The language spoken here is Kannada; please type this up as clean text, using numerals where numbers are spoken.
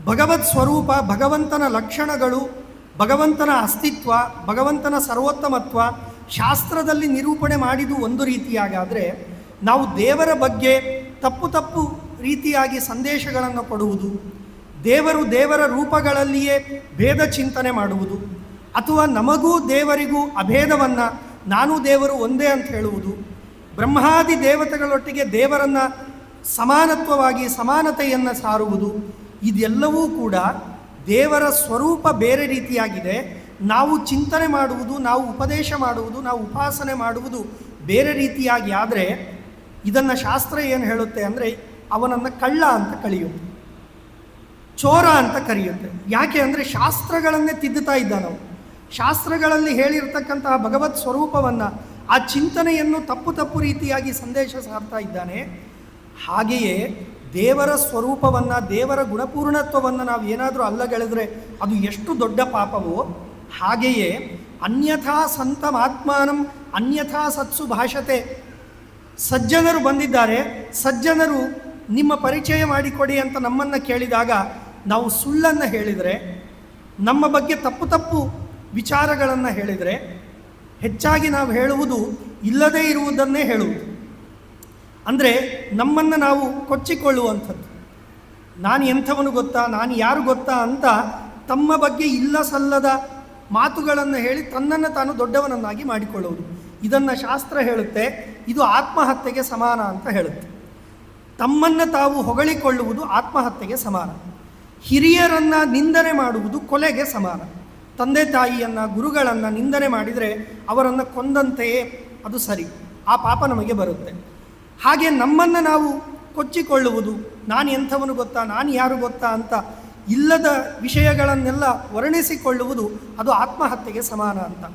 ಭಗವತ್ ಸ್ವರೂಪ, ಭಗವಂತನ ಲಕ್ಷಣಗಳು, ಭಗವಂತನ ಅಸ್ತಿತ್ವ, ಭಗವಂತನ ಸರ್ವೋತ್ತಮತ್ವ ಶಾಸ್ತ್ರದಲ್ಲಿ ನಿರೂಪಣೆ ಮಾಡಿದ್ದು ಒಂದು ರೀತಿಯಾಗಾದರೆ, ನಾವು ದೇವರ ಬಗ್ಗೆ ತಪ್ಪು ತಪ್ಪು ರೀತಿಯಾಗಿ ಸಂದೇಶಗಳನ್ನು ಕೊಡುವುದು, ದೇವರ ರೂಪಗಳಲ್ಲಿಯೇ ಭೇದ ಚಿಂತನೆ ಮಾಡುವುದು, ಅಥವಾ ನಮಗೂ ದೇವರಿಗೂ ಅಭೇದವನ್ನು ನಾನು ದೇವರು ಒಂದೇ ಅಂತ ಹೇಳುವುದು, ಬ್ರಹ್ಮಾದಿ ದೇವತೆಗಳೊಟ್ಟಿಗೆ ದೇವರನ್ನು ಸಮಾನತ್ವವಾಗಿ ಸಮಾನತೆಯನ್ನು ಸಾರುವುದು, ಇದೆಲ್ಲವೂ ಕೂಡ ದೇವರ ಸ್ವರೂಪ ಬೇರೆ ರೀತಿಯಾಗಿದೆ. ನಾವು ಚಿಂತನೆ ಮಾಡುವುದು, ನಾವು ಉಪದೇಶ ಮಾಡುವುದು, ನಾವು ಉಪಾಸನೆ ಮಾಡುವುದು ಬೇರೆ ರೀತಿಯಾಗಿ ಆದರೆ ಇದನ್ನು ಶಾಸ್ತ್ರ ಏನು ಹೇಳುತ್ತೆ ಅಂದರೆ, ಅವನನ್ನು ಕಳ್ಳ ಅಂತ ಕಳೆಯುತ್ತೆ, ಚೋರ ಅಂತ ಕರೆಯುತ್ತೆ. ಯಾಕೆ ಅಂದರೆ ಶಾಸ್ತ್ರಗಳನ್ನೇ ತಿದ್ದುತ್ತಾ ಇದ್ದಾನವು. ಶಾಸ್ತ್ರಗಳಲ್ಲಿ ಹೇಳಿರ್ತಕ್ಕಂತಹ ಭಗವತ್ ಸ್ವರೂಪವನ್ನು, ಆ ಚಿಂತನೆಯನ್ನು ತಪ್ಪು ತಪ್ಪು ರೀತಿಯಾಗಿ ಸಂದೇಶ ಸಾರ್ತಾ ಇದ್ದಾನೆ. ಹಾಗೆಯೇ ದೇವರ ಸ್ವರೂಪವನ್ನು, ದೇವರ ಗುಣಪೂರ್ಣತ್ವವನ್ನು ನಾವು ಏನಾದರೂ ಅಲ್ಲಗೆಳೆದರೆ ಅದು ಎಷ್ಟು ದೊಡ್ಡ ಪಾಪವೋ, ಹಾಗೆಯೇ ಅನ್ಯಥಾ ಸಂತಮಾತ್ಮಾನಂ ಅನ್ಯಥಾ ಸತ್ಸು ಭಾಷತೆ. ಸಜ್ಜನರು ಬಂದಿದ್ದಾರೆ, ಸಜ್ಜನರು ನಿಮ್ಮ ಪರಿಚಯ ಮಾಡಿಕೊಡಿ ಅಂತ ನಮ್ಮನ್ನು ಕೇಳಿದಾಗ ನಾವು ಸುಳ್ಳನ್ನು ಹೇಳಿದರೆ, ನಮ್ಮ ಬಗ್ಗೆ ತಪ್ಪು ತಪ್ಪು ವಿಚಾರಗಳನ್ನು ಹೇಳಿದರೆ, ಹೆಚ್ಚಾಗಿ ನಾವು ಹೇಳುವುದು ಇಲ್ಲದೇ ಇರುವುದನ್ನೇ ಹೇಳುವುದು. ಅಂದರೆ ನಮ್ಮನ್ನು ನಾವು ಕೊಚ್ಚಿಕೊಳ್ಳುವಂಥದ್ದು. ನಾನು ಎಂಥವನು ಗೊತ್ತಾ, ನಾನು ಯಾರು ಗೊತ್ತಾ ಅಂತ ತಮ್ಮ ಬಗ್ಗೆ ಇಲ್ಲ ಸಲ್ಲದ ಮಾತುಗಳನ್ನು ಹೇಳಿ ತನ್ನನ್ನು ತಾನು ದೊಡ್ಡವನನ್ನಾಗಿ ಮಾಡಿಕೊಳ್ಳುವುದು. ಇದನ್ನು ಶಾಸ್ತ್ರ ಹೇಳುತ್ತೆ, ಇದು ಆತ್ಮಹತ್ಯೆಗೆ ಸಮಾನ ಅಂತ ಹೇಳುತ್ತೆ. ತಮ್ಮನ್ನು ತಾವು ಹೊಗಳಿಕೊಳ್ಳುವುದು ಆತ್ಮಹತ್ಯೆಗೆ ಸಮಾನ. ಹಿರಿಯರನ್ನು ನಿಂದನೆ ಮಾಡುವುದು ಕೊಲೆಗೆ ಸಮಾನ. ತಂದೆ ತಾಯಿಯನ್ನು, ಗುರುಗಳನ್ನು ನಿಂದನೆ ಮಾಡಿದರೆ ಅವರನ್ನು ಕೊಂದಂತೆಯೇ ಅದು ಸರಿ, ಆ ಪಾಪ ನಮಗೆ ಬರುತ್ತೆ. ಹಾಗೆ ನಮ್ಮನ್ನು ನಾವು ಕೊಚ್ಚಿಕೊಳ್ಳುವುದು, ನಾನು ಎಂಥವನು ಗೊತ್ತಾ, ನಾನು ಯಾರು ಗೊತ್ತಾ ಅಂತ ಇಲ್ಲದ ವಿಷಯಗಳನ್ನೆಲ್ಲ ವರ್ಣಿಸಿಕೊಳ್ಳುವುದು ಅದು ಆತ್ಮಹತ್ಯೆಗೆ ಸಮಾನ ಅಂತ.